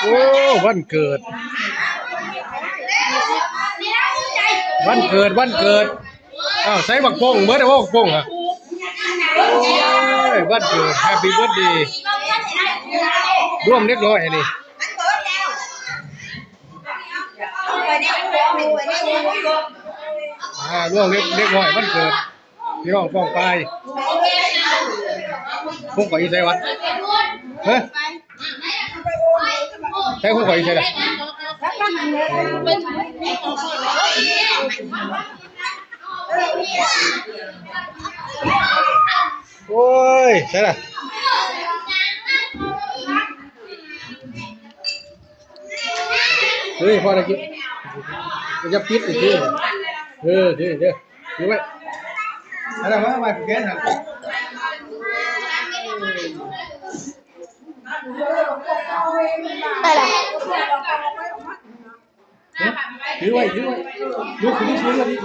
โอ้วันเกิดอ้าวใส่บักโป่งเบิร์ดเอาบักโป่งอ่ะโอ้ยวันเกิดแฮปปี้เบิร์ดเดย์ร่วมเล็กน้อยนี่ร่วมเล็กน้อยวันเกิดพี่น้องป้องไปพวกข่อยใส่วัดเฮ้ยใช่พวกข่อยใส่ละโอ้ยใช่ละเฮ้ยพอได้กินจะปิดอีกทีเด้อดูไว้อะไรวะมาแกนหันได้ละถือไว้ลูกคุณที่ซื้อมาดิ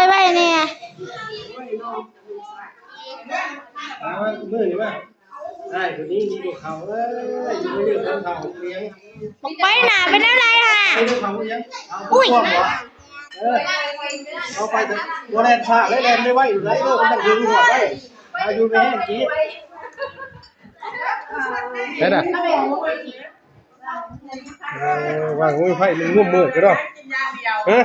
ไปเนี่ยมือหรือเปล่าได้คนนี้มีตัวเขาอยู่ไม่ยืดเขาเลี้ยงไปหนาเป็นอะไรค่ะไม่ยืดเขาเลี้ยงอุ้ยเอาไปตัวแรกฉากแรกไม่ไหวอยู่ไรเด้อมันยืนหัวไว้อายุไม่แห้งกี้ได้น่ะวางงูไผ่มันงุ่มมือกันหรอฮะ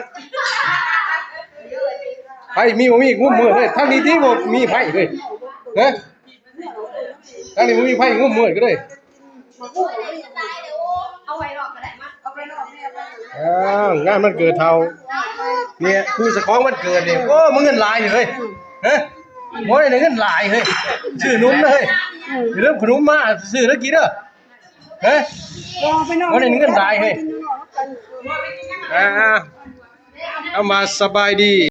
ไผ่มีบ่มีงุ่มมือเลยทั้งนี้ที่บ่มีไผ่เลยฮะทั้งนี้บ่มีไผ่งุ่มมือกันเลยงานมันเกิดเท่าเนี่ยผู้สะคองมันเกิดเนี่ยโอ้มึงเงินลายเลยฮะโอ้ยเงินลายเลยซื้อนุ่มเลยเริ่มขนมมาซื้อแล้วกินเด้อฮะโอ้ยเงินลายเลยเอามาสบายดี